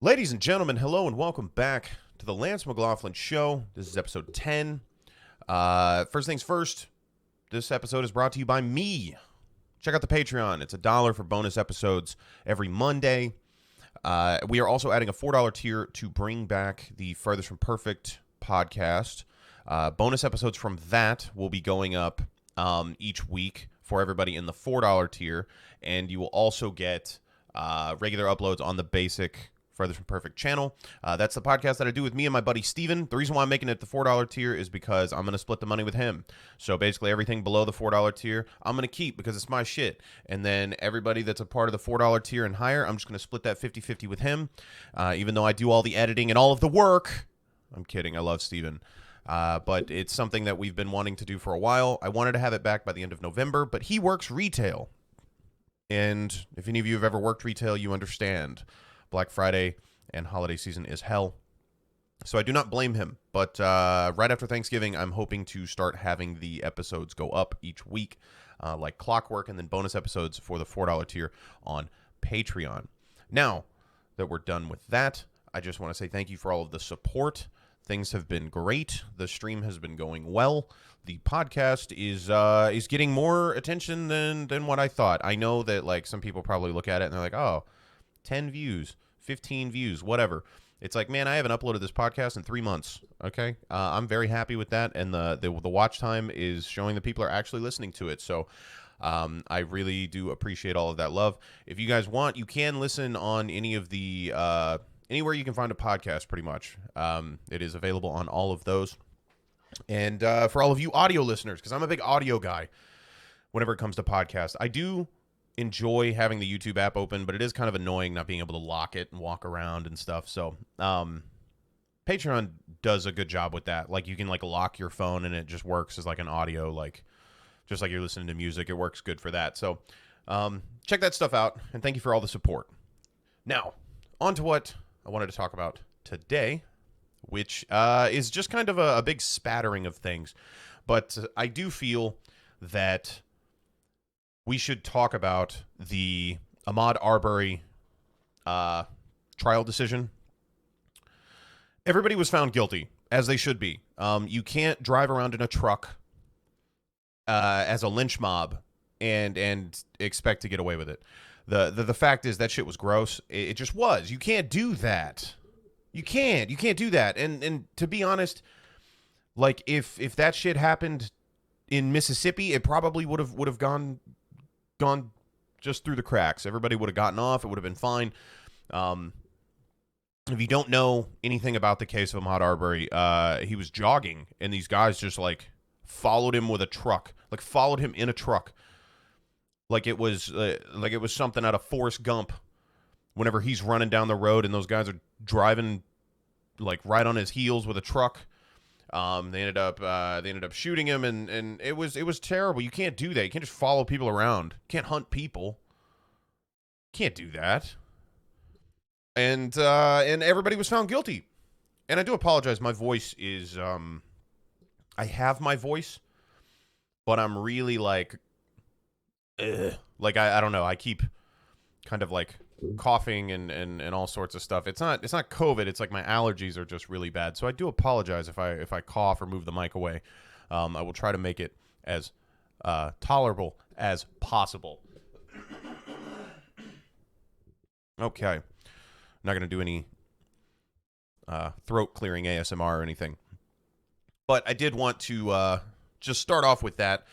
Ladies and gentlemen, hello and welcome back to the Lance McLaughlin Show. This is episode 10. First things first, this episode is brought to you by me. Check out the Patreon. It's $1 for bonus episodes every Monday. We are also adding a $4 tier to bring back the Furthest From Perfect podcast. Bonus episodes from that will be going up each week for everybody in the $4 tier. And you will also get regular uploads on the basic Furthest From Perfect channel. That's the podcast that I do with me and my buddy Steven. The reason why I'm making it the $4 tier is because I'm going to split the money with him. So basically everything below the $4 tier, I'm going to keep because it's my shit. And then everybody that's a part of the $4 tier and higher, I'm just going to split that 50-50 with him. Even though I do all the editing and all of the work. I'm kidding. I love Steven. But it's something that we've been wanting to do for a while. I wanted to have it back by the end of November, but he works retail. And if any of you have ever worked retail, you understand. Black Friday and holiday season is hell. So I do not blame him. But right after Thanksgiving, I'm hoping to start having the episodes go up each week like clockwork, and then bonus episodes for the $4 tier on Patreon. Now that we're done with that, I just want to say thank you for all of the support. Things have been great. The stream has been going well. The podcast is getting more attention than what I thought. I know that like some people probably look at it and they're like, oh, 10 views, 15 views, whatever. It's like, man, I haven't uploaded this podcast in 3 months. Okay, I'm very happy with that, and the watch time is showing that people are actually listening to it. So I really do appreciate all of that love. If you guys want, you can listen on any of the anywhere you can find a podcast, pretty much. It is available on all of those. And for all of you audio listeners, because I'm a big audio guy whenever it comes to podcasts, I do enjoy having the YouTube app open, but it is kind of annoying not being able to lock it and walk around and stuff. So Patreon does a good job with that. Like you can like lock your phone and it just works as like an audio, like just like you're listening to music. It works good for that. So check that stuff out, and thank you for all the support. Now, on to what I wanted to talk about today, which is just kind of a big spattering of things. But I do feel that we should talk about the Ahmaud Arbery trial decision. Everybody was found guilty, as they should be. You can't drive around in a truck as a lynch mob and expect to get away with it. The fact is that shit was gross. It just was. You can't do that. You can't do that. And to be honest, like if that shit happened in Mississippi, it probably would have gone just through the cracks. Everybody would have gotten off. It would have been fine. If you don't know anything about the case of Ahmaud Arbery, he was jogging, and these guys just like followed him with a truck, like followed him in a truck, like it was something out of Forrest Gump. Whenever he's running down the road and those guys are driving like right on his heels with a truck. They ended up shooting him, and it was terrible. You can't do that. You can't just follow people around. You can't hunt people. You can't do that. And everybody was found guilty. And I do apologize. My voice is I have my voice, but I'm really like I don't know. I keep kind of like coughing and all sorts of stuff. It's not COVID. It's like my allergies are just really bad. So I do apologize if I cough or move the mic away. I will try to make it as tolerable as possible. Okay. I'm not going to do any throat clearing ASMR or anything. But I did want to just start off with that.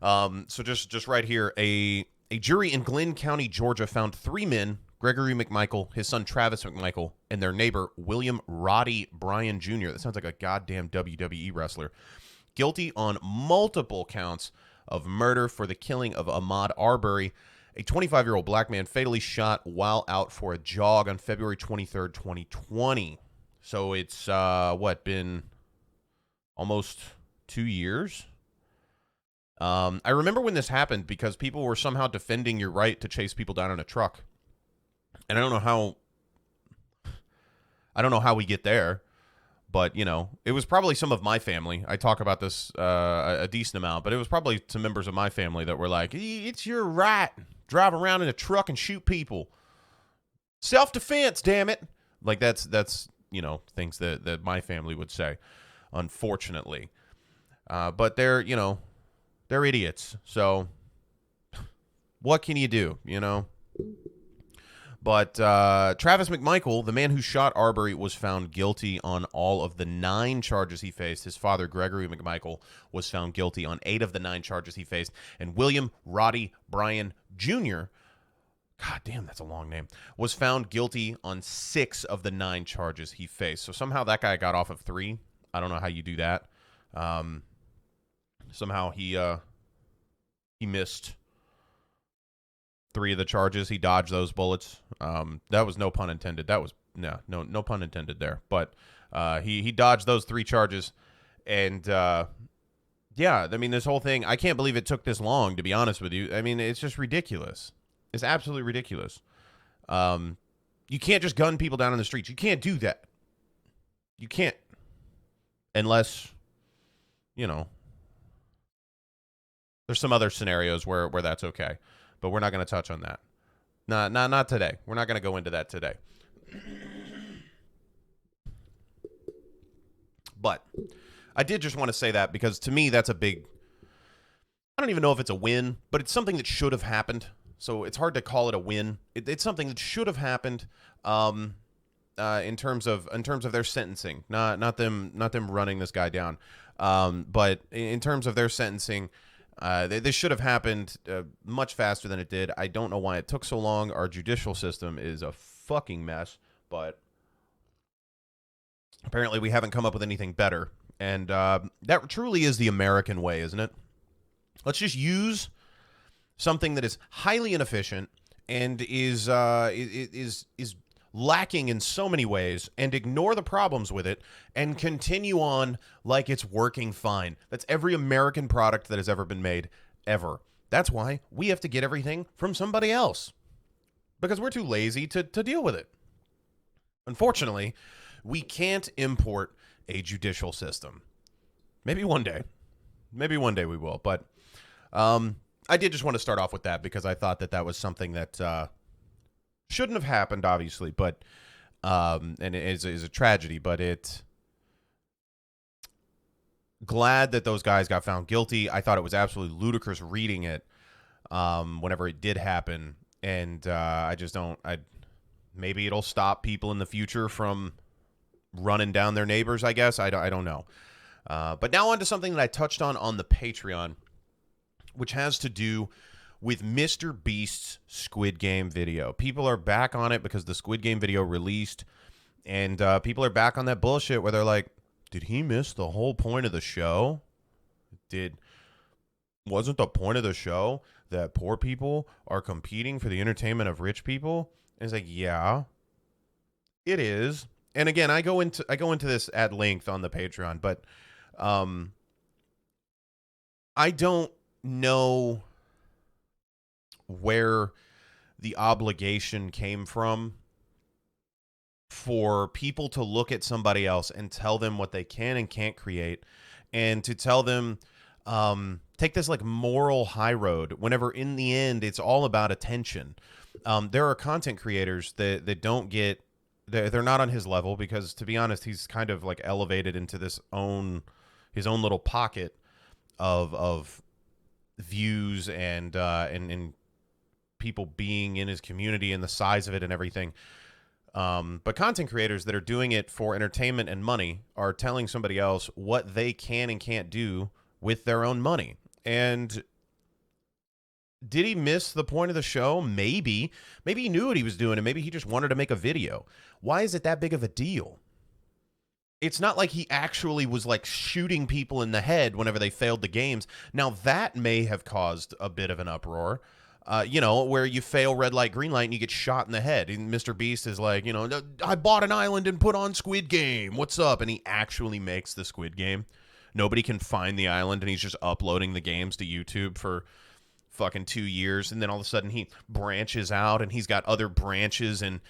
So just right here, a jury in Glenn County, Georgia found 3 men, Gregory McMichael, his son Travis McMichael, and their neighbor William Roddy Bryan Jr. That sounds like a goddamn WWE wrestler. Guilty on multiple counts of murder for the killing of Ahmaud Arbery, a 25-year-old black man fatally shot while out for a jog on February 23rd, 2020. So it's, been almost 2 years? I remember when this happened because people were somehow defending your right to chase people down in a truck. And I don't know how we get there, but, you know, it was probably some of my family. I talk about this a decent amount, but it was probably some members of my family that were like, it's your right. Drive around in a truck and shoot people. Self-defense, damn it. Like that's things that my family would say, unfortunately. But they're idiots. So what can you do? But Travis McMichael, the man who shot Arbery, was found guilty on all of the 9 charges he faced. His father, Gregory McMichael, was found guilty on 8 of the 9 charges he faced. And William Roddy Bryan Jr., God damn, that's a long name, was found guilty on 6 of the 9 charges he faced. So somehow that guy got off of 3. I don't know how you do that. Somehow he missed 3 of the charges. He dodged those bullets. That was no pun intended. That was no pun intended there. But he dodged those 3 charges, and yeah, I mean, this whole thing, I can't believe it took this long, to be honest with you. I mean, it's just ridiculous. It's absolutely ridiculous. You can't just gun people down on the streets. You can't do that. You can't, unless there's some other scenarios where that's okay. But we're not going to touch on that. Not today. We're not going to go into that today. But I did just want to say that because to me that's a big, I don't even know if it's a win, but it's something that should have happened. So it's hard to call it a win. It's something that should have happened in terms of their sentencing. Not them running this guy down. But in terms of their sentencing, this should have happened much faster than it did. I don't know why it took so long. Our judicial system is a fucking mess, but apparently we haven't come up with anything better. And that truly is the American way, isn't it? Let's just use something that is highly inefficient and is lacking in so many ways and ignore the problems with it and continue on like it's working fine. That's every American product that has ever been made, ever. That's why we have to get everything from somebody else, because we're too lazy to deal with it. Unfortunately, we can't import a judicial system. Maybe one day. Maybe one day we will. But I did just want to start off with that because I thought that was something that shouldn't have happened, obviously, but and it is a tragedy, but glad that those guys got found guilty. I thought it was absolutely ludicrous reading it whenever it did happen, and maybe it'll stop people in the future from running down their neighbors, I guess. I don't know. But now on to something that I touched on the Patreon, which has to do with Mr. Beast's Squid Game video. People are back on it because the Squid Game video released, and people are back on that bullshit where they're like, did he miss the whole point of the show? Wasn't the point of the show that poor people are competing for the entertainment of rich people? And it's like, yeah, it is. And again, I go into this at length on the Patreon, but I don't know where the obligation came from for people to look at somebody else and tell them what they can and can't create, and to tell them take this like moral high road whenever in the end it's all about attention. There are content creators that don't get, they're not on his level because, to be honest, he's kind of like elevated into his own little pocket of views and people being in his community and the size of it and everything. But content creators that are doing it for entertainment and money are telling somebody else what they can and can't do with their own money. And did he miss the point of the show? Maybe he knew what he was doing and maybe he just wanted to make a video. Why is it that big of a deal? It's not like he actually was like shooting people in the head whenever they failed the games. Now that may have caused a bit of an uproar. Where you fail red light, green light, and you get shot in the head. And Mr. Beast is like, I bought an island and put on Squid Game. What's up? And he actually makes the Squid Game. Nobody can find the island, and he's just uploading the games to YouTube for fucking 2 years. And then all of a sudden he branches out, and he's got other branches in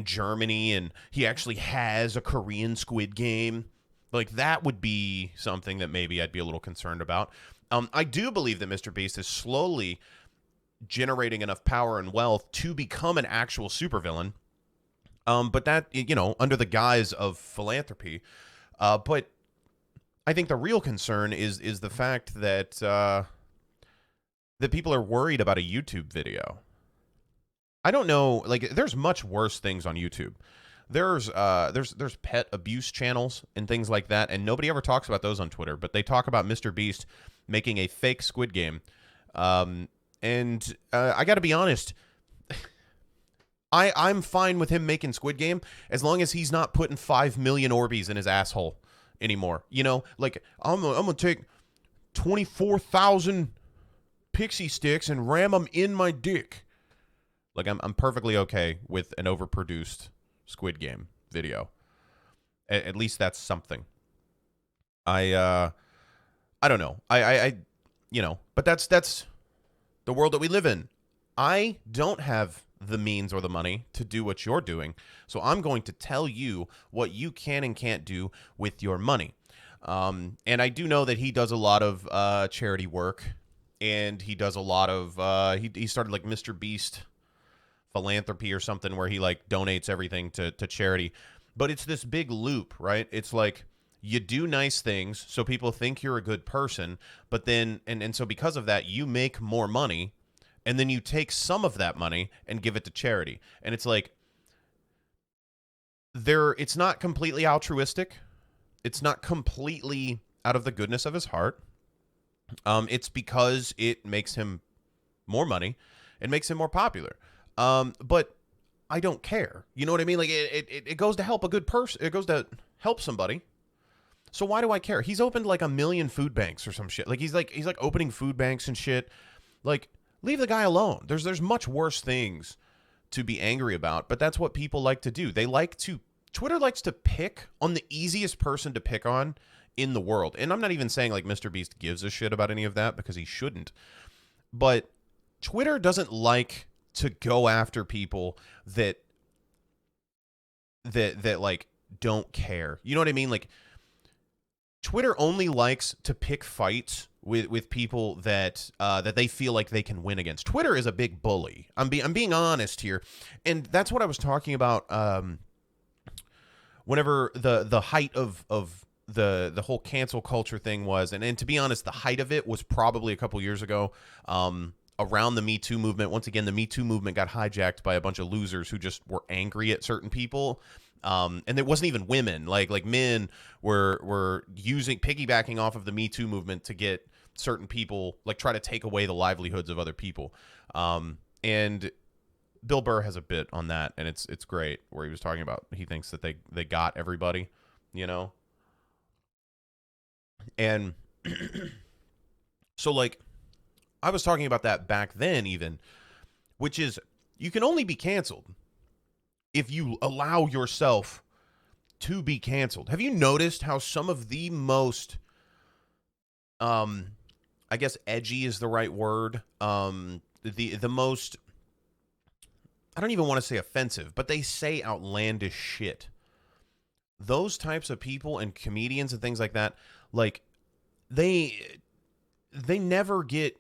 Germany, and he actually has a Korean Squid Game. Like, that would be something that maybe I'd be a little concerned about. I do believe that Mr. Beast is slowly generating enough power and wealth to become an actual supervillain. But that, under the guise of philanthropy. But I think the real concern is the fact that that people are worried about a YouTube video. I don't know, like there's much worse things on YouTube. There's pet abuse channels and things like that, and nobody ever talks about those on Twitter, but they talk about Mr. Beast making a fake Squid Game. And I got to be honest, I'm fine with him making Squid Game as long as he's not putting 5 million Orbeez in his asshole anymore. Like I'm gonna take 24,000 pixie sticks and ram them in my dick. Like I'm perfectly okay with an overproduced Squid Game video. At least that's something. I don't know. But that's the world that we live in. I don't have the means or the money to do what you're doing, so I'm going to tell you what you can and can't do with your money. And I do know that he does a lot of charity work, and he does a lot of he started like Mr. Beast philanthropy or something where he like donates everything to charity. But it's this big loop, right? It's like you do nice things so people think you're a good person, but then and so because of that you make more money, and then you take some of that money and give it to charity. And it's like it's not completely altruistic. It's not completely out of the goodness of his heart. It's because it makes him more money. It makes him more popular. But I don't care. You know what I mean? Like it goes to help a good person. It goes to help somebody. So why do I care? He's opened like 1 million food banks or some shit. Like he's like opening food banks and shit. Like leave the guy alone. There's much worse things to be angry about, but that's what people like to do. Twitter likes to pick on the easiest person to pick on in the world. And I'm not even saying like Mr. Beast gives a shit about any of that, because he shouldn't. But Twitter doesn't like to go after people that like don't care. You know what I mean? Like Twitter only likes to pick fights with people that they feel like they can win against. Twitter is a big bully. I'm being honest here, and that's what I was talking about. Whenever the height of the whole cancel culture thing was, and to be honest, the height of it was probably a couple years ago. Around the Me Too movement. Once again, the Me Too movement got hijacked by a bunch of losers who just were angry at certain people. And it wasn't even women. Like men were piggybacking off of the Me Too movement to get certain people, like try to take away the livelihoods of other people. And Bill Burr has a bit on that, and it's great, where he was talking about he thinks that they got everybody, And so like I was talking about that back then even, which is you can only be canceled if you allow yourself to be canceled. Have you noticed how some of the most, I guess edgy is the right word, the most, I don't even want to say offensive, but they say outlandish shit. Those types of people and comedians and things like that, like they never get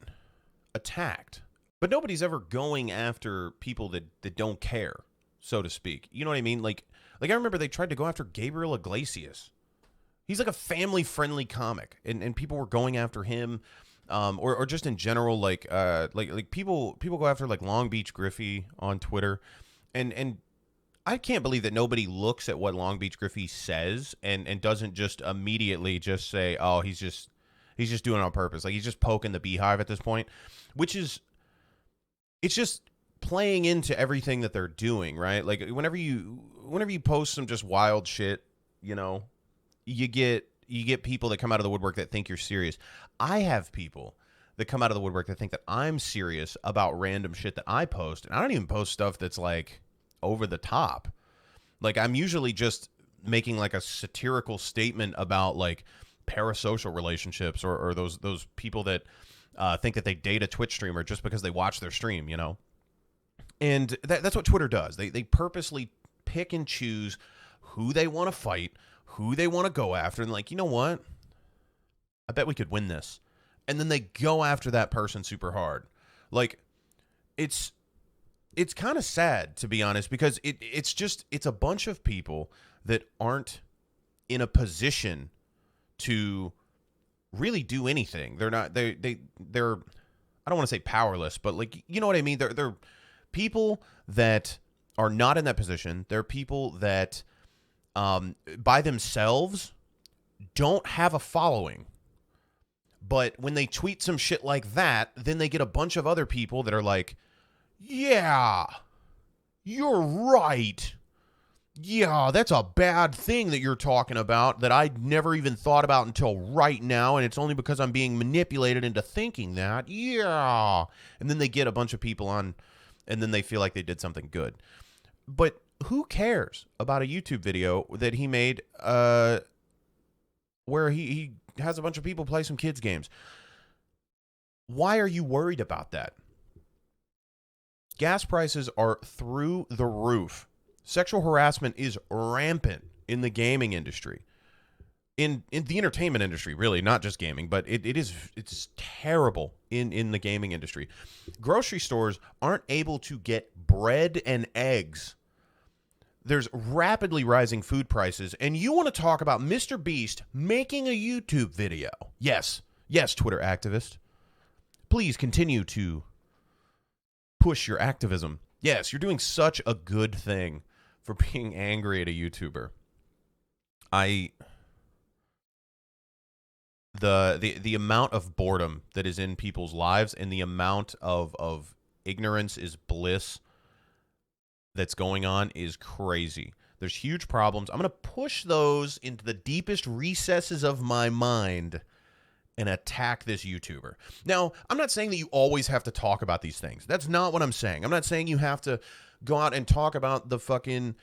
attacked, but nobody's ever going after people that don't care, so to speak. You know what I mean? Like I remember they tried to go after Gabriel Iglesias. He's like a family-friendly comic, and people were going after him, or just in general, like people go after like Long Beach Griffey on Twitter, and I can't believe that nobody looks at what Long Beach Griffey says and doesn't just immediately just say, oh, he's just doing it on purpose. Like he's just poking the beehive at this point, which is, it's just playing into everything that they're doing, right? Like whenever you post some just wild shit, you get people that come out of the woodwork that think you're serious. I have people that come out of the woodwork that think that I'm serious about random shit that I post, and I don't even post stuff that's like over the top. Like I'm usually just making like a satirical statement about like parasocial relationships or those people that think that they date a Twitch streamer just because they watch their stream, And that's what Twitter does. They purposely pick and choose who they want to fight, who they want to go after, and like, you know what? I bet we could win this. And then they go after that person super hard. Like, it's it's kind of sad, to be honest, because it's a bunch of people that aren't in a position to really do anything. They're not they're I don't want to say powerless, but like, you know what I mean? They're people that are not in that position. They're people that by themselves don't have a following. But when they tweet some shit like that, then they get a bunch of other people that are like, yeah, you're right. Yeah, that's a bad thing that you're talking about that I never even thought about until right now, and it's only because I'm being manipulated into thinking that. Yeah. And then they get a bunch of people on, and then they feel like they did something good. But who cares about a YouTube video that he made where he has a bunch of people play some kids' games? Why are you worried about that? Gas prices are through the roof. Sexual harassment is rampant in the gaming industry. In the entertainment industry, really, not just gaming, but it's terrible in the gaming industry. Grocery stores aren't able to get bread and eggs. There's rapidly rising food prices, and you want to talk about Mr. Beast making a YouTube video. Yes, Twitter activist. Please continue to push your activism. Yes, you're doing such a good thing for being angry at a YouTuber. The amount of boredom that is in people's lives and the amount of ignorance is bliss that's going on is crazy. There's huge problems. I'm going to push those into the deepest recesses of my mind and attack this YouTuber. Now, I'm not saying that you always have to talk about these things. That's not what I'm saying. I'm not saying you have to go out and talk about the fucking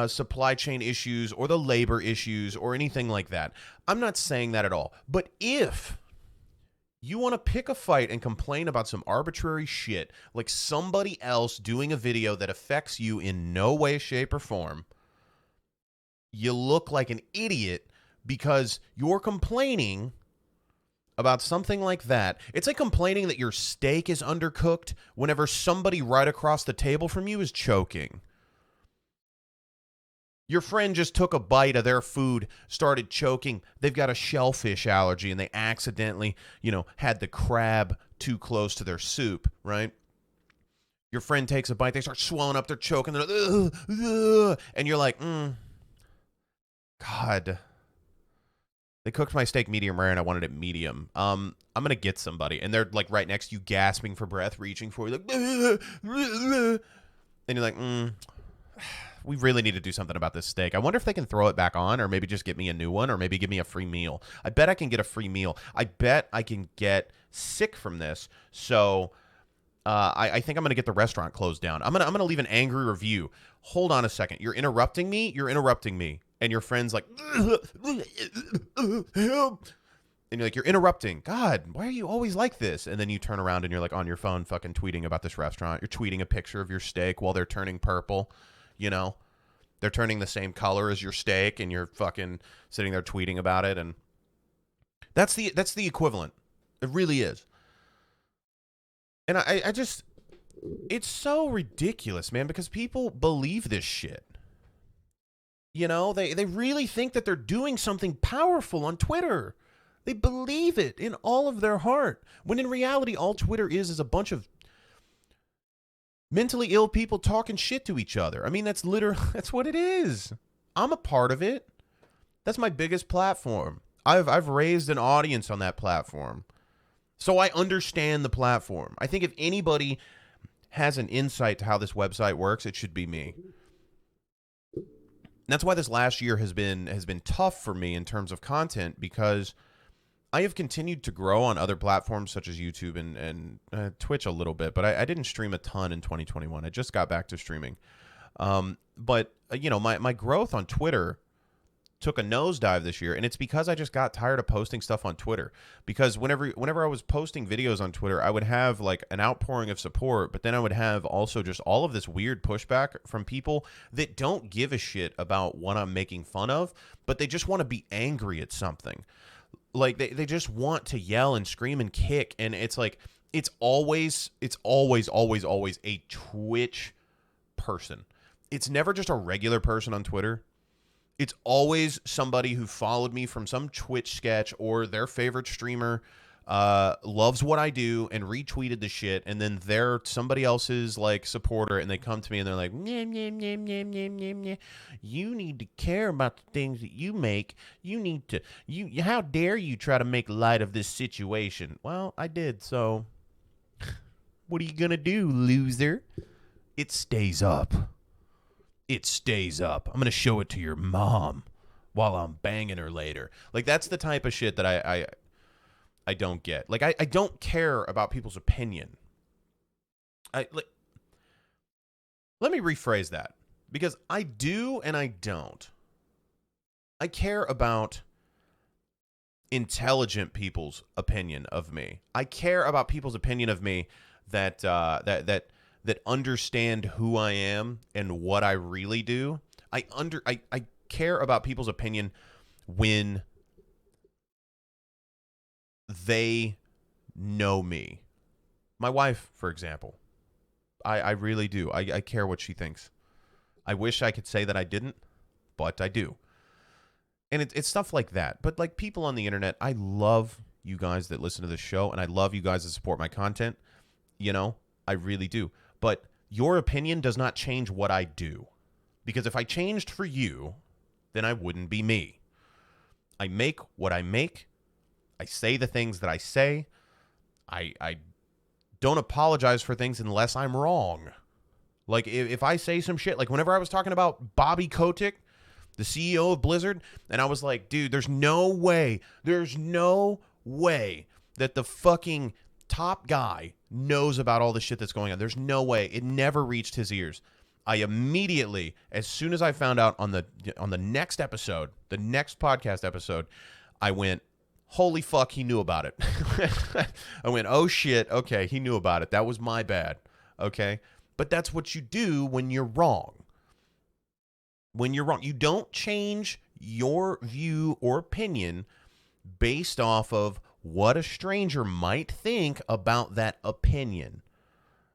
supply chain issues or the labor issues or anything like that. I'm not saying that at all. But if you want to pick a fight and complain about some arbitrary shit, like somebody else doing a video that affects you in no way, shape, or form, you look like an idiot because you're complaining about something like that. It's like complaining that your steak is undercooked whenever somebody right across the table from you is choking. Your friend just took a bite of their food, started choking. They've got a shellfish allergy, and they accidentally, had the crab too close to their soup, right? Your friend takes a bite. They start swelling up. They're choking. They're like, ugh, ugh, and you're like, God. They cooked my steak medium rare, and I wanted it medium. I'm going to get somebody. And they're, like, right next to you, gasping for breath, reaching for you. Like, ugh, ugh. And you're like, we really need to do something about this steak. I wonder if they can throw it back on or maybe just get me a new one or maybe give me a free meal. I bet I can get a free meal. I bet I can get sick from this. So I think I'm going to get the restaurant closed down. I'm going to leave an angry review. Hold on a second. You're interrupting me? You're interrupting me. And your friend's like, help. And you're like, you're interrupting. God, why are you always like this? And then you turn around and you're like on your phone fucking tweeting about this restaurant. You're tweeting a picture of your steak while they're turning purple. They're turning the same color as your steak, and you're fucking sitting there tweeting about it, and that's the equivalent. It really is. And I just, it's so ridiculous, man, because people believe this shit. They really think that they're doing something powerful on Twitter. They believe it in all of their heart, when in reality, all Twitter is a bunch of mentally ill people talking shit to each other. I mean, that's what it is. I'm a part of it. That's my biggest platform. I've raised an audience on that platform. So I understand the platform. I think if anybody has an insight to how this website works, it should be me. That's why this last year has been tough for me in terms of content, because I have continued to grow on other platforms such as YouTube and Twitch a little bit, but I didn't stream a ton in 2021. I just got back to streaming. But my growth on Twitter took a nosedive this year, and it's because I just got tired of posting stuff on Twitter. Because whenever I was posting videos on Twitter, I would have like an outpouring of support, but then I would have also just all of this weird pushback from people that don't give a shit about what I'm making fun of, but they just want to be angry at something. Like they just want to yell and scream and kick, and it's like it's always a Twitch person. It's never just a regular person on Twitter. It's always somebody who followed me from some Twitch sketch or their favorite streamer, loves what I do and retweeted the shit, and then they're somebody else's like supporter, and they come to me and they're like, "Nyeh, nyeh, nyeh, nyeh, nyeh, nyeh, nyeh. You need to care about the things that you make. You need to, how dare you try to make light of this situation?" Well, I did, so what are you gonna do, loser? It stays up. It stays up. I'm going to show it to your mom while I'm banging her later. Like, that's the type of shit that I don't get. Like, I don't care about people's opinion. Let me rephrase that, because I do and I don't. I care about intelligent people's opinion of me. I care about people's opinion of me that understand who I am and what I really do. I care about people's opinion when they know me. My wife, for example. I really do. I care what she thinks. I wish I could say that I didn't, but I do. And it's stuff like that. But like people on the internet, I love you guys that listen to this show, and I love you guys that support my content. You know, I really do. But your opinion does not change what I do. Because if I changed for you, then I wouldn't be me. I make what I make. I say the things that I say. I don't apologize for things unless I'm wrong. Like, if I say some shit, like whenever I was talking about Bobby Kotick, the CEO of Blizzard, and I was like, dude, there's no way that the fucking top guy knows about all the shit that's going on. There's no way. It never reached his ears. I immediately, as soon as I found out on the next episode, the next podcast episode, I went, holy fuck, he knew about it. I went, oh shit, okay, he knew about it. That was my bad. Okay? But that's what you do when you're wrong. When you're wrong. You don't change your view or opinion based off of what a stranger might think about that opinion.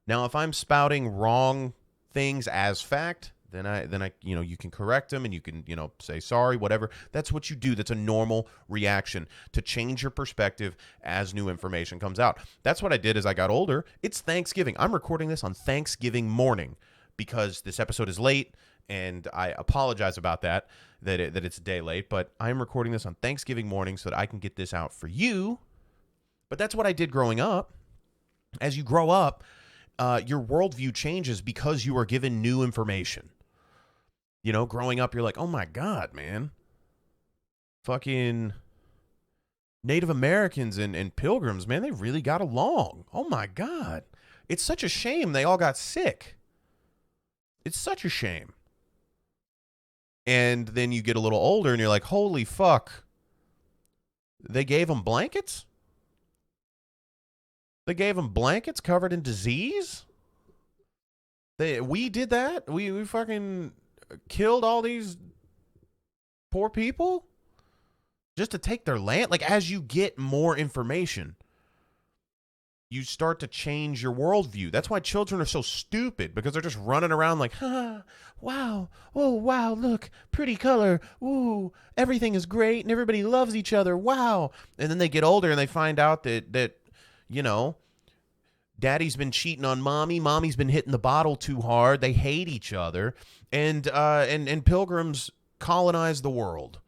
Now, if I'm spouting wrong things as fact, then I you can correct them and you can, say sorry, whatever. That's what you do. That's a normal reaction to change your perspective as new information comes out. That's what I did as I got older. It's Thanksgiving. I'm recording this on Thanksgiving morning because this episode is late, and I apologize about that it's a day late, but I'm recording this on Thanksgiving morning so that I can get this out for you. But that's what I did growing up. As you grow up, your worldview changes because you are given new information. Growing up, you're like, oh my God, man. Fucking Native Americans and Pilgrims, man, they really got along. Oh my God. It's such a shame they all got sick. It's such a shame. And then you get a little older and you're like, holy fuck. They gave them blankets? They gave them blankets covered in disease? We did that? We fucking killed all these poor people just to take their land? Like, as you get more information, you start to change your worldview. That's why children are so stupid, because they're just running around like, wow, oh, wow, look, pretty color, ooh, everything is great, and everybody loves each other, wow. And then they get older and they find out that daddy's been cheating on mommy's been hitting the bottle too hard, they hate each other, and pilgrims colonize the world.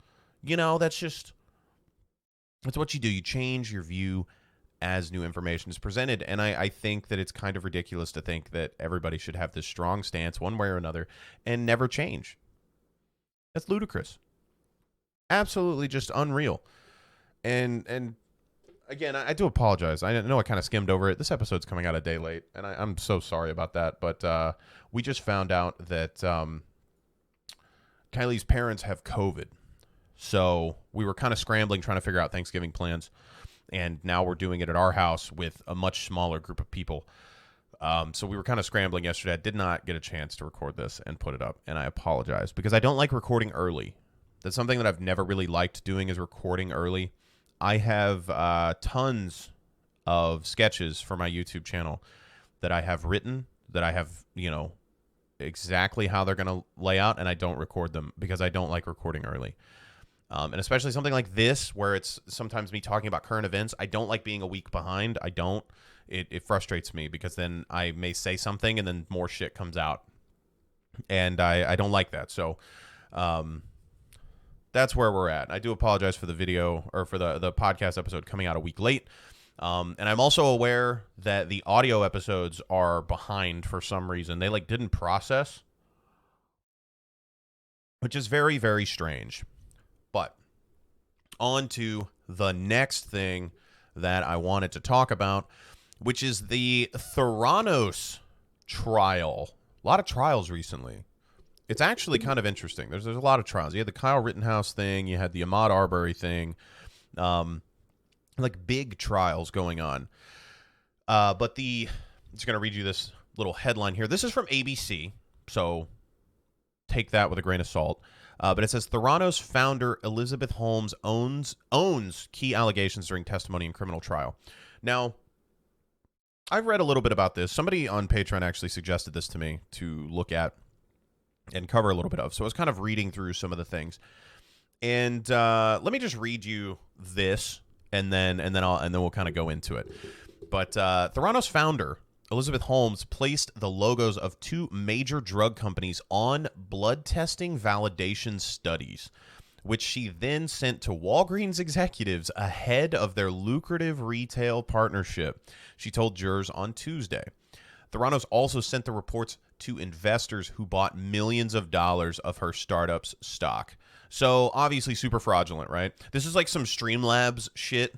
That's what you do. You change your view as new information is presented. And I think that it's kind of ridiculous to think that everybody should have this strong stance one way or another and never change. That's ludicrous. Absolutely just unreal. And again, I do apologize. I know I kind of skimmed over it. This episode's coming out a day late, and I'm so sorry about that. But we just found out that Kylie's parents have COVID. So we were kind of scrambling, trying to figure out Thanksgiving plans. And now we're doing it at our house with a much smaller group of people. So we were kind of scrambling yesterday. I did not get a chance to record this and put it up, and I apologize because I don't like recording early. That's something that I've never really liked doing, is recording early. I have tons of sketches for my YouTube channel that I have written, that I have, exactly how they're going to lay out, and I don't record them because I don't like recording early. And especially something like this, where it's sometimes me talking about current events. I don't like being a week behind. I don't. It frustrates me because then I may say something and then more shit comes out. And I don't like that. So that's where we're at. I do apologize for the video or for the podcast episode coming out a week late. And I'm also aware that the audio episodes are behind for some reason. They didn't process, which is very, very strange. But on to the next thing that I wanted to talk about, which is the Theranos trial. A lot of trials recently. It's actually kind of interesting. There's a lot of trials. You had the Kyle Rittenhouse thing. You had the Ahmaud Arbery thing. Big trials going on. But I'm just going to read you this little headline here. This is from ABC, so take that with a grain of salt. But it says Theranos founder Elizabeth Holmes owns key allegations during testimony in criminal trial. Now, I've read a little bit about this. Somebody on Patreon actually suggested this to me to look at and cover a little bit of. So I was kind of reading through some of the things. And let me just read you this, and then we'll kind of go into it. But Theranos founder Elizabeth Holmes placed the logos of two major drug companies on blood testing validation studies, which she then sent to Walgreens executives ahead of their lucrative retail partnership, she told jurors on Tuesday. Theranos also sent the reports to investors who bought millions of dollars of her startup's stock. So obviously super fraudulent, right? This is like some Streamlabs shit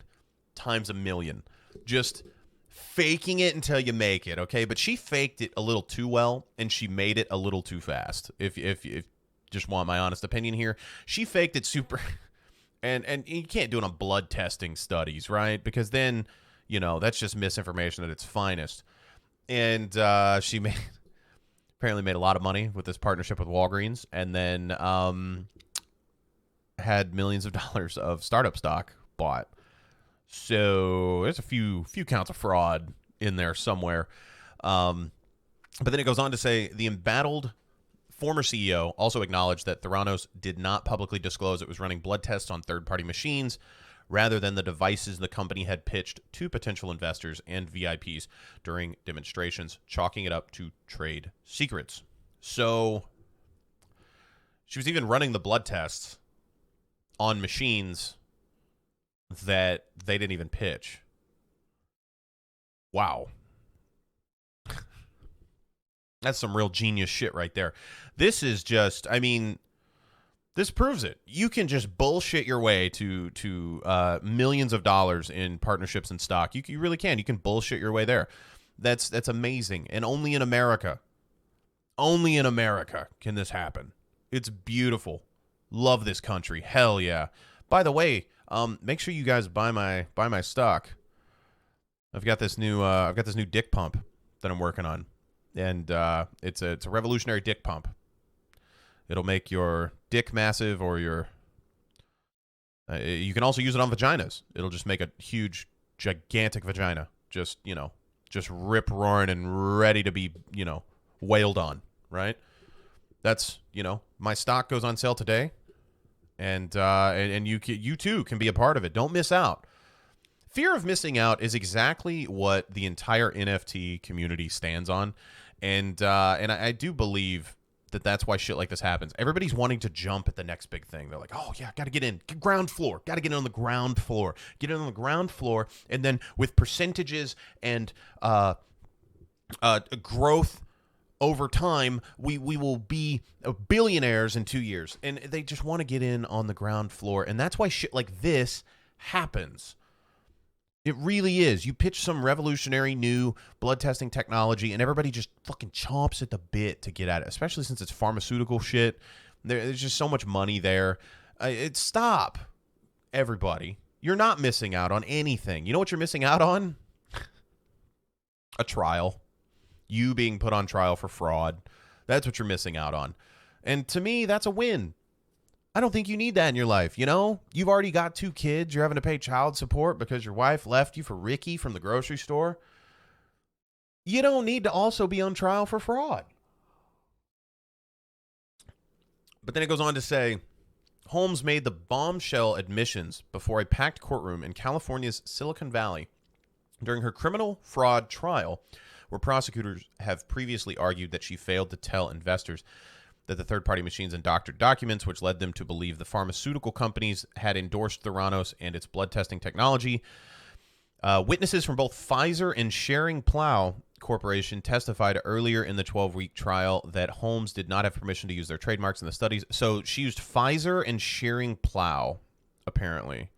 times a million. Just faking it until you make it, okay? But she faked it a little too well, and she made it a little too fast. If just want my honest opinion here, she faked it super, and you can't do it on blood testing studies, right? Because then, that's just misinformation at its finest. And she apparently made a lot of money with this partnership with Walgreens, and then had millions of dollars of startup stock bought. So there's a few counts of fraud in there somewhere. But then it goes on to say the embattled former CEO also acknowledged that Theranos did not publicly disclose it was running blood tests on third-party machines rather than the devices the company had pitched to potential investors and VIPs during demonstrations, chalking it up to trade secrets. So she was even running the blood tests on machines that they didn't even pitch. Wow. That's some real genius shit right there. This is just, this proves it. You can just bullshit your way to millions of dollars in partnerships and stock. You really can. You can bullshit your way there. That's amazing. And only in America can this happen. It's beautiful. Love this country. Hell yeah. By the way, make sure you guys buy my stock. I've got this new dick pump that I'm working on, and it's a revolutionary dick pump. It'll make your dick massive, or your. You can also use it on vaginas. It'll just make a huge, gigantic vagina. Just rip roaring and ready to be wailed on. Right. That's my stock goes on sale today. And you too can be a part of it. Don't miss out. Fear of missing out is exactly what the entire NFT community stands on, and I do believe that that's why shit like this happens. Everybody's wanting to jump at the next big thing. They're like, oh yeah, got to get in ground floor, got to get in on the ground floor, and then with percentages and growth over time, we will be billionaires in 2 years. And they just want to get in on the ground floor. And that's why shit like this happens. It really is. You pitch some revolutionary new blood testing technology, and everybody just fucking chomps at the bit to get at it, especially since it's pharmaceutical shit. There's just so much money there. Stop, everybody. You're not missing out on anything. You know what you're missing out on? A trial. You being put on trial for fraud. That's what you're missing out on. And to me, that's a win. I don't think you need that in your life, You've already got 2 kids. You're having to pay child support because your wife left you for Ricky from the grocery store. You don't need to also be on trial for fraud. But then it goes on to say, Holmes made the bombshell admissions before a packed courtroom in California's Silicon Valley during her criminal fraud trial, where prosecutors have previously argued that she failed to tell investors that the third-party machines and doctored documents, which led them to believe the pharmaceutical companies had endorsed Theranos and its blood testing technology. Witnesses from both Pfizer and Schering-Plough Corporation testified earlier in the 12-week trial that Holmes did not have permission to use their trademarks in the studies. So she used Pfizer and Schering-Plough, apparently.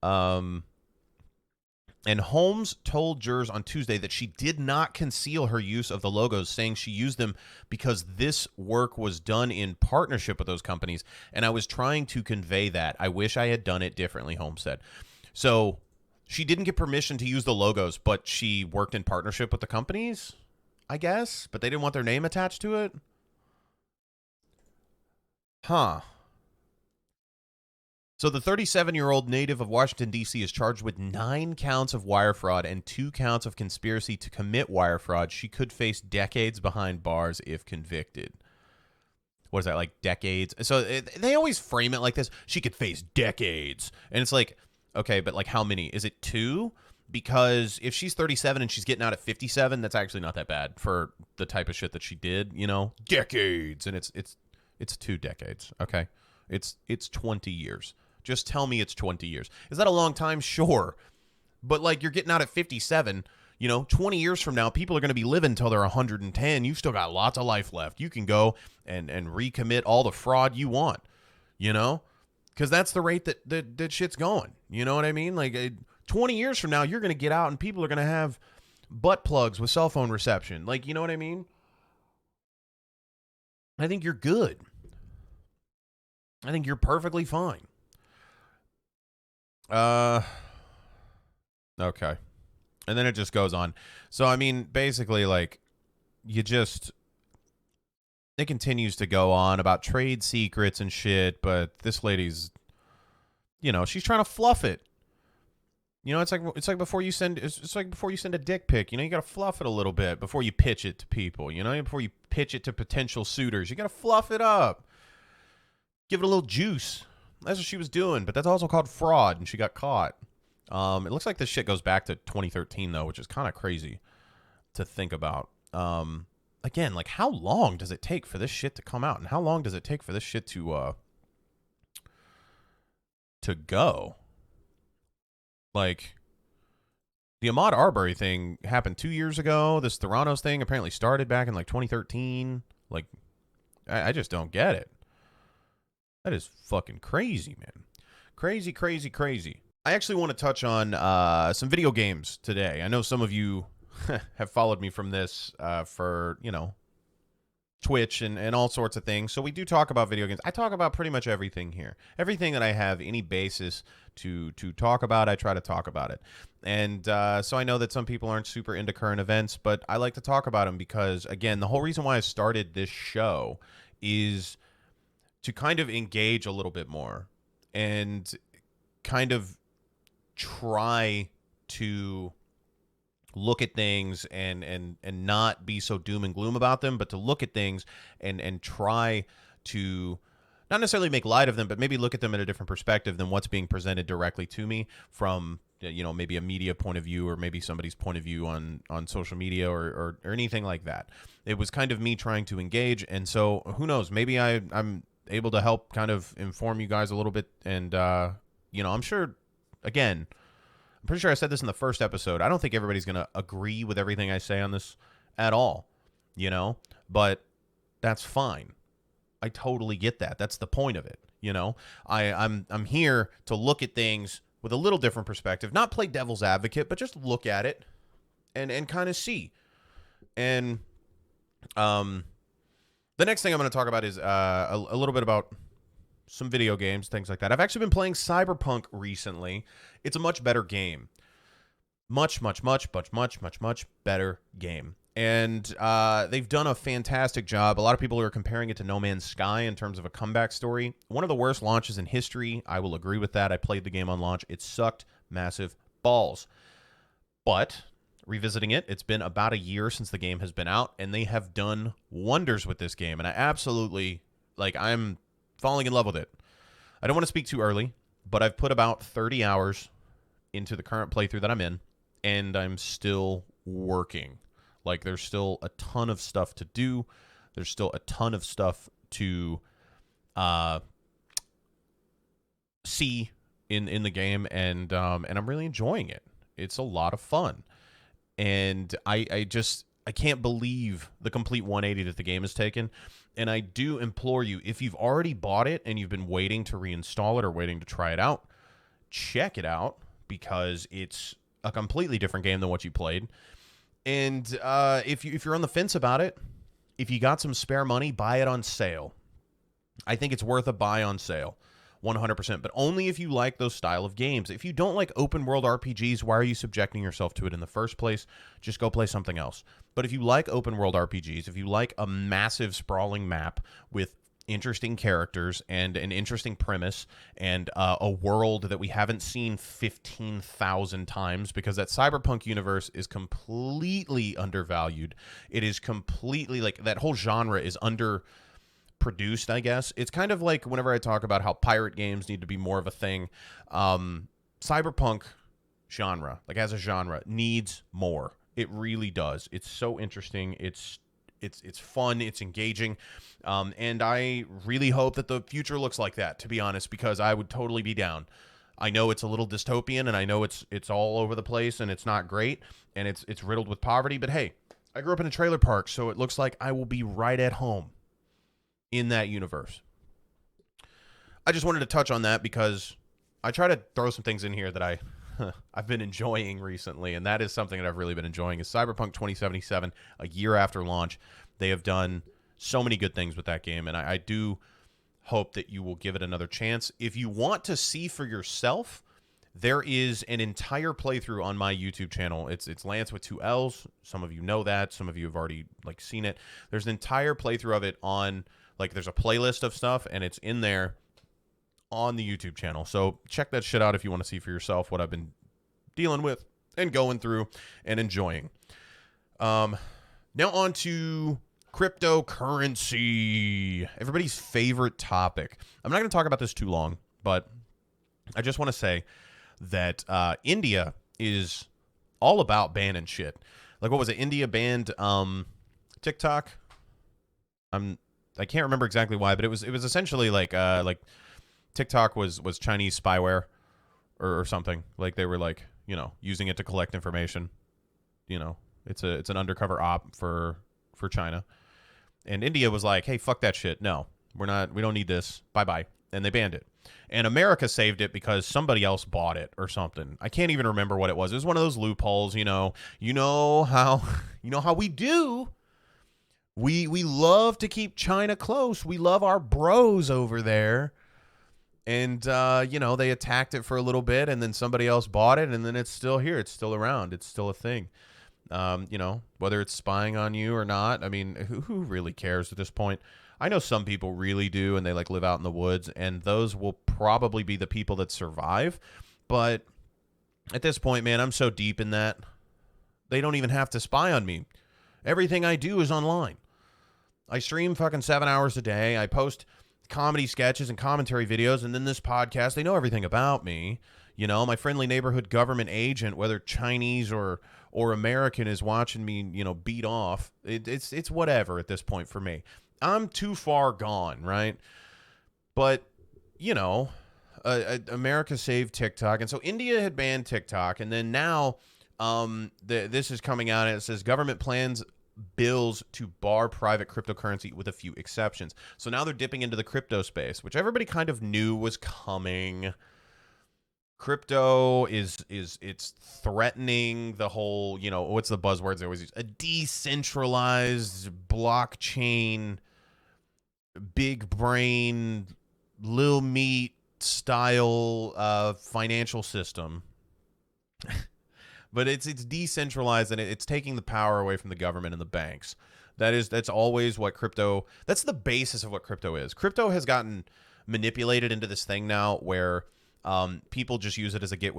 And Holmes told jurors on Tuesday that she did not conceal her use of the logos, saying she used them because this work was done in partnership with those companies, and I was trying to convey that. I wish I had done it differently, Holmes said. So she didn't get permission to use the logos, but she worked in partnership with the companies, I guess, but they didn't want their name attached to it. Huh. So the 37-year-old native of Washington, D.C. is charged with 9 counts of wire fraud and 2 counts of conspiracy to commit wire fraud. She could face decades behind bars if convicted. What is that, like decades? So they always frame it like this. She could face decades. And it's like, okay, but like how many? Is it 2? Because if she's 37 and she's getting out at 57, that's actually not that bad for the type of shit that she did, you know? Decades. And it's 2 decades, okay? It's 20 years. Just tell me it's 20 years. Is that a long time? Sure. But like you're getting out at 57, you know, 20 years from now, people are going to be living until they're 110. You've still got lots of life left. You can go and recommit all the fraud you want, you know, because that's the rate that shit's going. You know what I mean? Like 20 years from now, you're going to get out and people are going to have butt plugs with cell phone reception. Like, you know what I mean? I think you're good. I think you're perfectly fine. Okay. And then it just goes on. So, I mean, basically, like, it continues to go on about trade secrets and shit, but this lady's, you know, she's trying to fluff it. You know, it's like before you send a dick pic, you know, you got to fluff it a little bit before you pitch it to people, you know, before you pitch it to potential suitors. You got to fluff it up. Give it a little juice. That's what she was doing, but that's also called fraud, and she got caught. It looks like this shit goes back to 2013, though, which is kind of crazy to think about. Again, like, how long does it take for this shit to come out, and how long does it take for this shit to go? Like, the Ahmaud Arbery thing happened 2 years ago. This Theranos thing apparently started back in, like, 2013. Like, I just don't get it. That is fucking crazy, man. Crazy, crazy, crazy. I actually want to touch on some video games today. I know some of you have followed me from this for, you know, Twitch and all sorts of things. So we do talk about video games. I talk about pretty much everything here. Everything that I have any basis to talk about, I try to talk about it. And so I know that some people aren't super into current events, but I like to talk about them because, again, the whole reason why I started this show is to kind of engage a little bit more and kind of try to look at things and not be so doom and gloom about them, but to look at things and try to not necessarily make light of them, but maybe look at them in a different perspective than what's being presented directly to me from, you know, maybe a media point of view or maybe somebody's point of view on social media or anything like that. It was kind of me trying to engage. And so who knows, maybe I'm able to help kind of inform you guys a little bit. And, you know, I'm sure, again, I'm pretty sure I said this in the first episode. I don't think everybody's going to agree with everything I say on this at all, you know, but that's fine. I totally get that. That's the point of it. You know, I'm here to look at things with a little different perspective, not play devil's advocate, but just look at it and kind of see. And, the next thing I'm going to talk about is a little bit about some video games, things like that. I've actually been playing Cyberpunk recently. It's a much better game. Much better game. And they've done a fantastic job. A lot of people are comparing it to No Man's Sky in terms of a comeback story. One of the worst launches in history. I will agree with that. I played the game on launch. It sucked massive balls. But revisiting it, it's been about a year since the game has been out, and they have done wonders with this game. And I absolutely, like, I'm falling in love with it. I don't want to speak too early, but I've put about 30 hours into the current playthrough that I'm in, and I'm still working. Like, there's still a ton of stuff to do. There's still a ton of stuff to see in the game, and I'm really enjoying it. It's a lot of fun, and I can't believe the complete 180 that the game has taken. And I do implore you, if you've already bought it and you've been waiting to reinstall it or waiting to try it out, check it out, because it's a completely different game than what you played. And if you're on the fence about it, if you got some spare money, buy it on sale. I think it's worth a buy on sale, 100%, but only if you like those style of games. If you don't like open world RPGs, why are you subjecting yourself to it in the first place? Just go play something else. But if you like open world RPGs, if you like a massive sprawling map with interesting characters and an interesting premise and a world that we haven't seen 15,000 times, because that Cyberpunk universe is completely undervalued. It is completely, like, that whole genre is underproduced, I guess. It's kind of like whenever I talk about how pirate games need to be more of a thing, Cyberpunk genre, like as a genre, needs more. It really does. It's so interesting. It's fun. It's engaging. And I really hope that the future looks like that, to be honest, because I would totally be down. I know it's a little dystopian, and I know it's all over the place, and it's not great, and it's riddled with poverty. But hey, I grew up in a trailer park, so it looks like I will be right at home in that universe. I just wanted to touch on that because I try to throw some things in here that I've been enjoying recently, and that is something that I've really been enjoying, is Cyberpunk 2077, a year after launch. They have done so many good things with that game, and I do hope that you will give it another chance. If you want to see for yourself, there is an entire playthrough on my YouTube channel. It's Lance with 2 L's. Some of you know that. Some of you have already seen it. There's an entire playthrough of it on, there's a playlist of stuff, and it's in there on the YouTube channel. So check that shit out if you want to see for yourself what I've been dealing with and going through and enjoying. Now on to cryptocurrency, everybody's favorite topic. I'm not going to talk about this too long, but I just want to say that India is all about banning shit. Like, what was it? India banned TikTok. I can't remember exactly why, but it was essentially like TikTok was Chinese spyware or something. Like, they were using it to collect information. It's an undercover op for China. And India was like, hey, fuck that shit. No, we don't need this. Bye-bye. And they banned it. And America saved it because somebody else bought it or something. I can't even remember what it was. It was one of those loopholes, you know how we do. We love to keep China close. We love our bros over there. And, they attacked it for a little bit, and then somebody else bought it, and then it's still here. It's still around. It's still a thing. Whether it's spying on you or not, I mean, who really cares at this point? I know some people really do, and they live out in the woods, and those will probably be the people that survive. But at this point, man, I'm so deep in that, they don't even have to spy on me. Everything I do is online. I stream fucking 7 hours a day. I post comedy sketches and commentary videos, and then this podcast. They know everything about me. My friendly neighborhood government agent, whether Chinese or American, is watching me, beat off. It's whatever at this point for me. I'm too far gone, right? But, America saved TikTok, and so India had banned TikTok, and then now this is coming out, and it says government plans bills to bar private cryptocurrency with a few exceptions. So now they're dipping into the crypto space, which everybody kind of knew was coming. Crypto it's threatening the whole, what's the buzzwords they always use? A decentralized blockchain, big brain, Lil Meat style financial system. But it's decentralized, and it's taking the power away from the government and the banks. That's always what crypto. That's the basis of what crypto is. Crypto has gotten manipulated into this thing now where people just use it as a get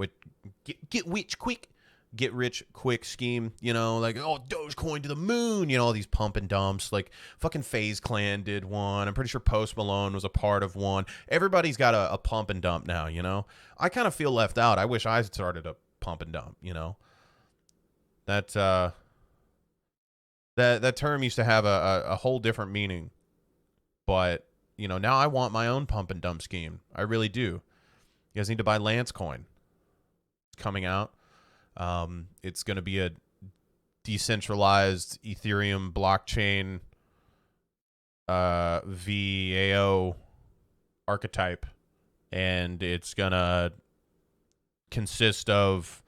rich quick get rich quick scheme, you know, like, oh, Dogecoin to the moon, you know, all these pump and dumps. Like fucking FaZe Clan did one. I'm pretty sure Post Malone was a part of one. Everybody's got a pump and dump now, you know. I kind of feel left out. I wish I started a pump and dump, you know. That term used to have a whole different meaning. But, you know, now I want my own pump and dump scheme. I really do. You guys need to buy Lance Coin. It's coming out. It's going to be a decentralized Ethereum blockchain VAO archetype. And it's going to consist of...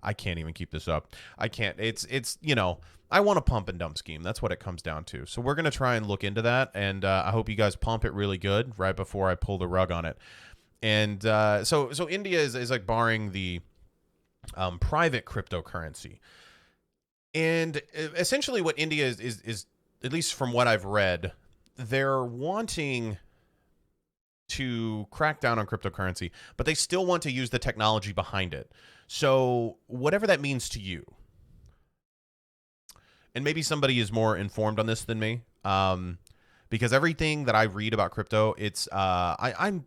I can't even keep this up. I can't. It's you know, I want a pump and dump scheme. That's what it comes down to. So we're going to try and look into that. And I hope you guys pump it really good right before I pull the rug on it. And so India is like barring the private cryptocurrency. And essentially what India is, at least from what I've read, they're wanting to crack down on cryptocurrency, but they still want to use the technology behind it. So whatever that means to you, and maybe somebody is more informed on this than me, because everything that I read about crypto, it's I'm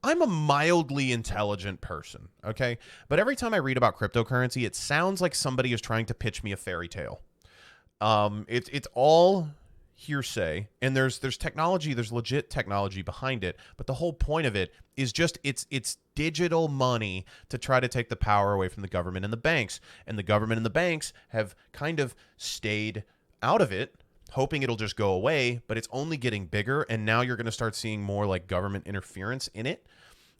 a mildly intelligent person, okay? But every time I read about cryptocurrency, it sounds like somebody is trying to pitch me a fairy tale. It's all hearsay, and there's technology, there's legit technology behind it, but the whole point of it is just it's digital money to try to take the power away from the government and the banks. And the government and the banks have kind of stayed out of it, hoping it'll just go away, but it's only getting bigger, and now you're going to start seeing more like government interference in it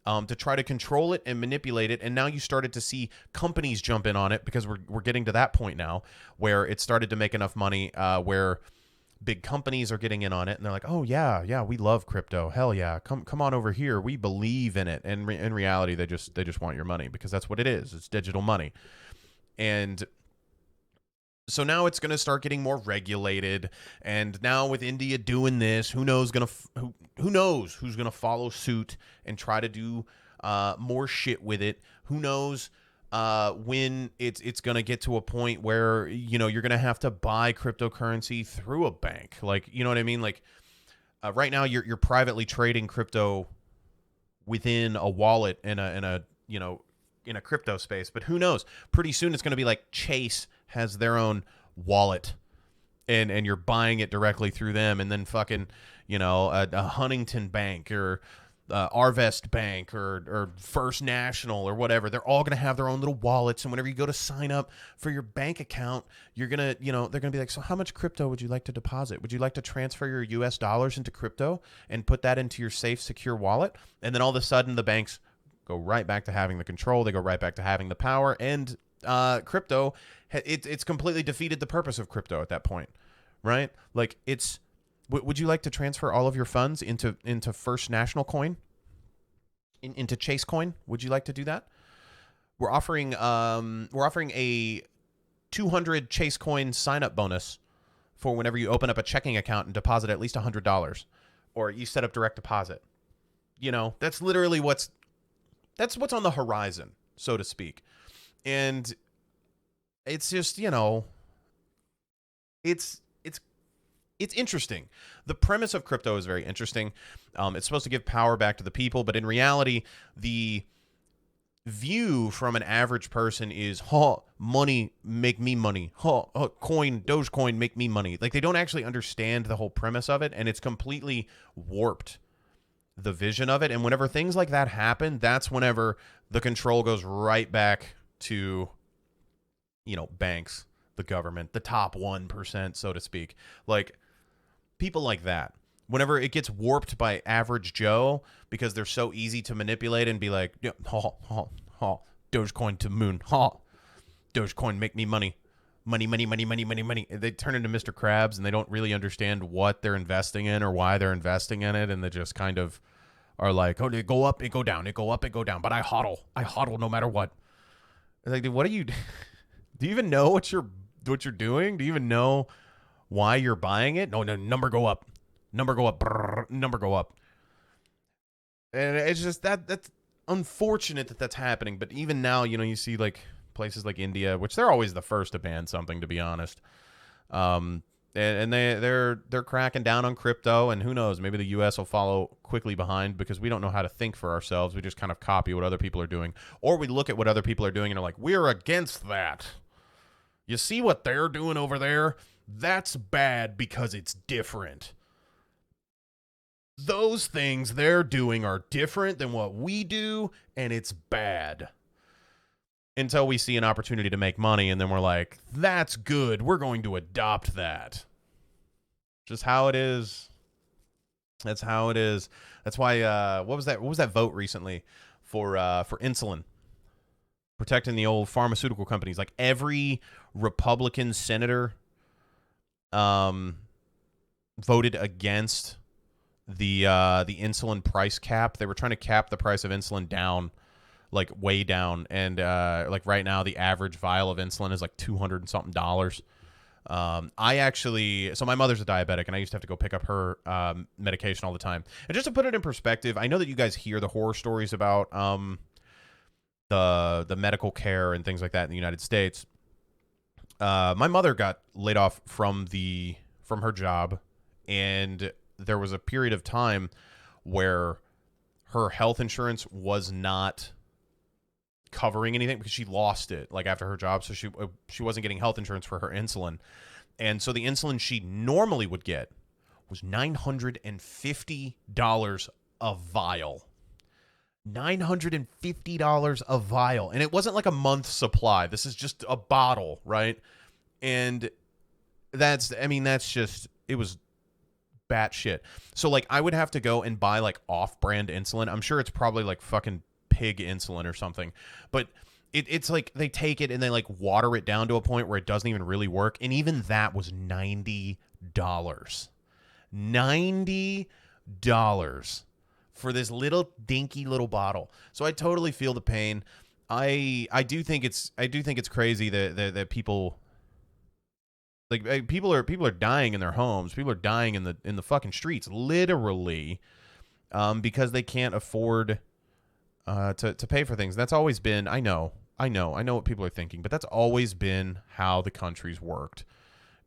to try to control it and manipulate it. And now you started to see companies jump in on it, because we're getting to that point now where it started to make enough money where big companies are getting in on it, and they're like, oh yeah, we love crypto, hell yeah, come on over here, we believe in it. And in reality, they just want your money, because that's what it is. It's digital money. And so now it's going to start getting more regulated, and now with India doing this, who knows who's going to follow suit and try to do more shit with it. Who knows when it's going to get to a point where, you know, you're going to have to buy cryptocurrency through a bank. Like, you know what I mean? Like right now you're privately trading crypto within a wallet in a crypto space, but who knows? Pretty soon it's going to be like Chase has their own wallet, and you're buying it directly through them, and then fucking, you know, a Huntington Bank or Arvest Bank or First National or whatever, they're all going to have their own little wallets. And whenever you go to sign up for your bank account, you're going to, you know, they're going to be like, so how much crypto would you like to deposit? Would you like to transfer your US dollars into crypto and put that into your safe, secure wallet? And then all of a sudden the banks go right back to having the control. They go right back to having the power, and crypto, it's completely defeated the purpose of crypto at that point, right? Like it's, would you like to transfer all of your funds into First National Coin, into Chase Coin? Would you like to do that? We're offering a 200 Chase Coin sign up bonus for whenever you open up a checking account and deposit at least $100, or you set up direct deposit. You know, that's literally what's on the horizon, so to speak. And it's just, you know, it's interesting. The premise of crypto is very interesting. It's supposed to give power back to the people, but in reality, the view from an average person is, money make me money. Dogecoin make me money. Like, they don't actually understand the whole premise of it, and it's completely warped the vision of it. And whenever things like that happen, that's whenever the control goes right back to, you know, banks, the government, the top 1%, so to speak. Like, people like that, whenever it gets warped by average Joe because they're so easy to manipulate and be like, yeah, Dogecoin to moon, Dogecoin make me money. Money. They turn into Mr. Krabs, and they don't really understand what they're investing in or why they're investing in it, and they just kind of are like, oh, it go up, it go down, it go up, it go down, but I hodl no matter what. It's like, dude, what are you? Do you even know what you're doing? Do you even know why you're buying it? No, number go up, brrr, number go up. And it's just that's unfortunate that that's happening. But even now, you know, you see like places like India, which they're always the first to ban something, to be honest. And they're cracking down on crypto, and who knows, maybe the U.S. will follow quickly behind because we don't know how to think for ourselves. We just kind of copy what other people are doing, or we look at what other people are doing and are like, we're against that. You see what they're doing over there? That's bad because it's different. Those things they're doing are different than what we do, and it's bad. Until we see an opportunity to make money, and then we're like, that's good. We're going to adopt that. Just how it is. That's how it is. That's why, what was that vote recently for insulin? Protecting the old pharmaceutical companies. Like every Republican senator voted against the insulin price cap. They were trying to cap the price of insulin down, like way down, and like right now the average vial of insulin is like $200 and something. So my mother's a diabetic, and I used to have to go pick up her medication all the time. And just to put it in perspective, I know that you guys hear the horror stories about the medical care and things like that in the United States. My mother got laid off from her job, and there was a period of time where her health insurance was not covering anything because she lost it like after her job, so she wasn't getting health insurance for her insulin. And so the insulin she normally would get was $950 a vial. $950 a vial, and it wasn't like a month's supply. This is just a bottle, right? And that's just, it was batshit. So like I would have to go and buy like off-brand insulin. I'm sure it's probably like fucking pig insulin or something, but it's like they take it and they like water it down to a point where it doesn't even really work, and even that was $90. $90 for this little dinky little bottle. So I totally feel the pain. I do think it's crazy that people, like, people are dying in their homes. People are dying in the fucking streets, literally, because they can't afford to pay for things. That's always been, I know what people are thinking, but that's always been how the country's worked.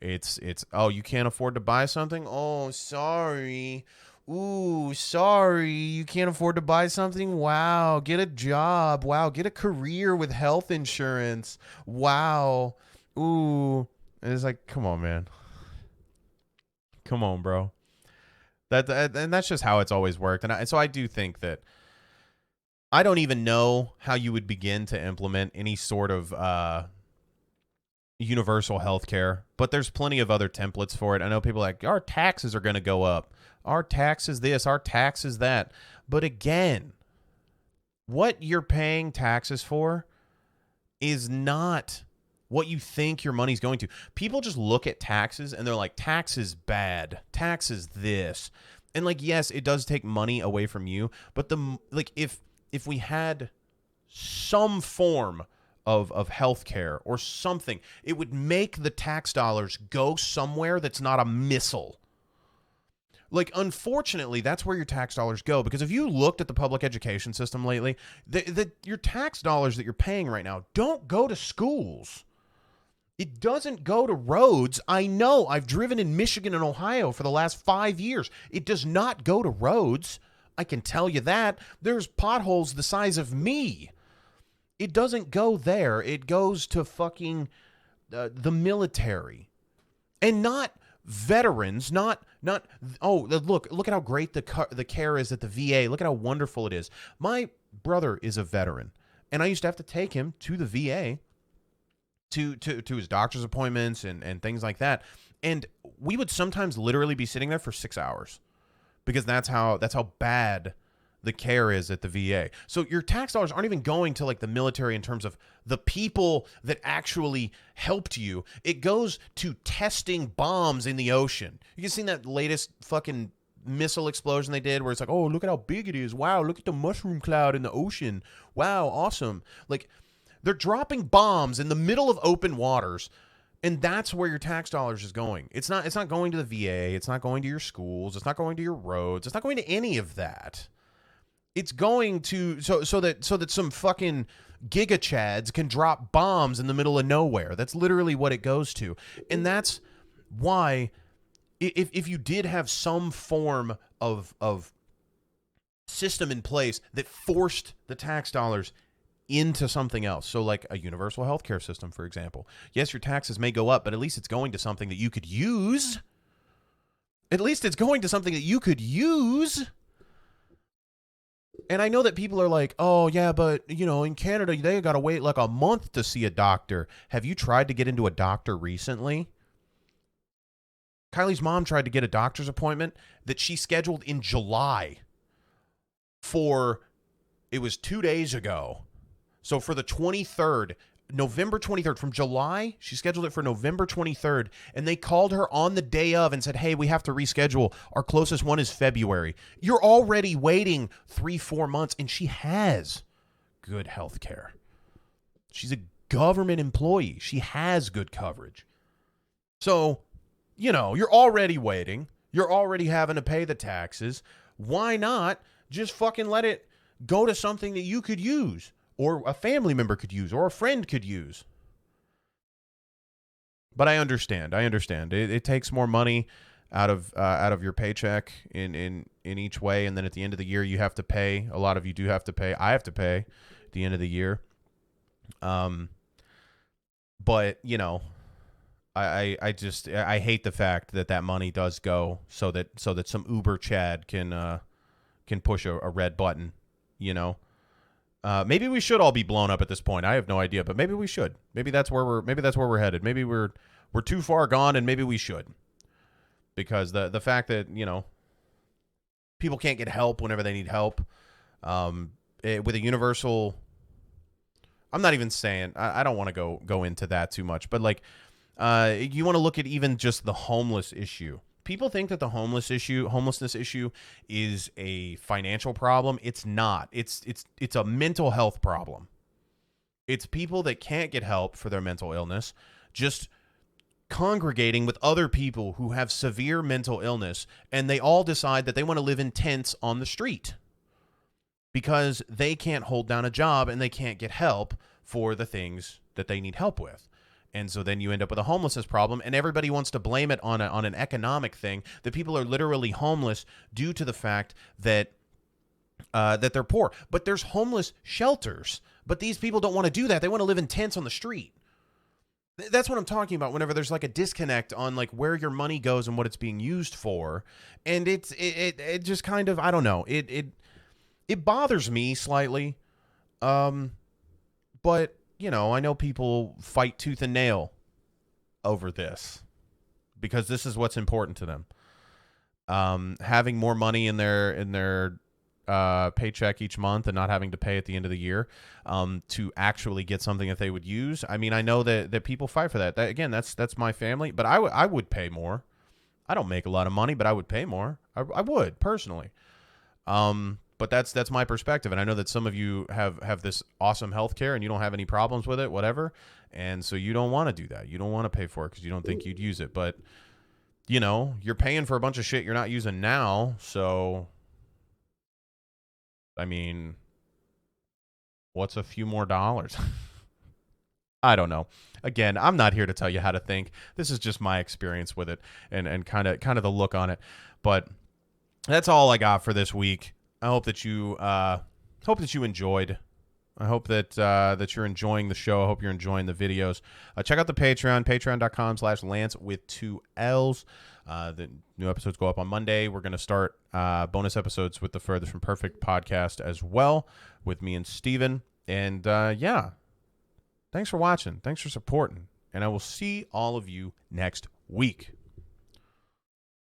It's oh, you can't afford to buy something? Oh, sorry. Ooh, sorry, you can't afford to buy something? Wow, get a job. Wow, get a career with health insurance. Wow. Ooh. And it's like, come on, man. Come on, bro. And that's just how it's always worked. And so I do think that I don't even know how you would begin to implement any sort of universal health care, but there's plenty of other templates for it. I know people are like, our taxes are going to go up. Our tax is this, our tax is that. But again, what you're paying taxes for is not what you think your money's going to. People just look at taxes and they're like, tax is bad, tax is this. And like, yes, it does take money away from you, but if we had some form of healthcare or something, it would make the tax dollars go somewhere that's not a missile. Like, unfortunately, that's where your tax dollars go, because if you looked at the public education system lately, your tax dollars that you're paying right now don't go to schools. It doesn't go to roads. I know. I've driven in Michigan and Ohio for the last 5 years. It does not go to roads. I can tell you that. There's potholes the size of me. It doesn't go there. It goes to fucking the military. And not veterans, not look at how great the care is at the VA. Look at how wonderful it is. My brother is a veteran, and I used to have to take him to the VA to his doctor's appointments and things like that. And we would sometimes literally be sitting there for 6 hours because that's how bad the care is at the VA. So your tax dollars aren't even going to like the military in terms of the people that actually helped you. It goes to testing bombs in the ocean. You guys seen that latest fucking missile explosion they did where it's like, oh, look at how big it is. Wow, look at the mushroom cloud in the ocean. Wow, awesome. Like, they're dropping bombs in the middle of open waters, and that's where your tax dollars is going. It's not going to the VA. It's not going to your schools. It's not going to your roads. It's not going to any of that. It's going to so that some fucking giga chads can drop bombs in the middle of nowhere. That's literally what it goes to. And that's why if you did have some form of system in place that forced the tax dollars into something else, so like a universal healthcare system, for example. Yes, your taxes may go up, but at least it's going to something that you could use. At least it's going to something that you could use. And I know that people are like, oh, yeah, but, you know, in Canada, they got to wait like a month to see a doctor. Have you tried to get into a doctor recently? Kylie's mom tried to get a doctor's appointment that she scheduled in July it was 2 days ago. So for the 23rd, November 23rd, from July, she scheduled it for November 23rd, and they called her on the day of and said, hey, we have to reschedule. Our closest one is February. You're already waiting 3-4 months, and she has good health care. She's a government employee. She has good coverage. So, you know, you're already waiting. You're already having to pay the taxes. Why not just fucking let it go to something that you could use? Or a family member could use, or a friend could use. But I understand. It takes more money out of your paycheck in each way, and then at the end of the year you have to pay. A lot of you do have to pay. I have to pay at the end of the year. But you know, I hate the fact that money does go so that some Uber Chad can push a red button. You know. Maybe we should all be blown up at this point. I have no idea, but maybe we should. Maybe that's where we're headed. Maybe we're too far gone, and maybe we should. Because the fact that, you know, people can't get help whenever they need help, with a universal, I'm not even saying, I don't want to go into that too much, but like, you want to look at even just the homeless issue. People think that the homelessness issue is a financial problem. It's not. It's a mental health problem. It's people that can't get help for their mental illness, just congregating with other people who have severe mental illness, and they all decide that they want to live in tents on the street because they can't hold down a job and they can't get help for the things that they need help with. And so then you end up with a homelessness problem, and everybody wants to blame it on an economic thing, that people are literally homeless due to the fact that they're poor. But there's homeless shelters, but these people don't want to do that. They want to live in tents on the street. That's what I'm talking about whenever there's like a disconnect on like where your money goes and what it's being used for. And it just kind of, I don't know, it bothers me slightly. But you know, I know people fight tooth and nail over this because this is what's important to them. Having more money in their paycheck each month and not having to pay at the end of the year to actually get something that they would use. I mean, I know that people fight for that. Again, that's my family, but I would pay more. I don't make a lot of money, but I would pay more. I would personally. But that's my perspective, and I know that some of you have this awesome healthcare and you don't have any problems with it, whatever, and so you don't want to do that. You don't want to pay for it because you don't think you'd use it. But you know, you're paying for a bunch of shit you're not using now, so I mean, what's a few more dollars? I don't know. Again, I'm not here to tell you how to think. This is just my experience with it and kind of the look on it. But that's all I got for this week. I hope that you enjoyed. I hope that you're enjoying the show. I hope you're enjoying the videos. Check out the Patreon, patreon.com/Lance with 2 L's. The new episodes go up on Monday. We're going to start bonus episodes with the Furthest From Perfect podcast as well with me and Steven. And yeah, thanks for watching. Thanks for supporting. And I will see all of you next week.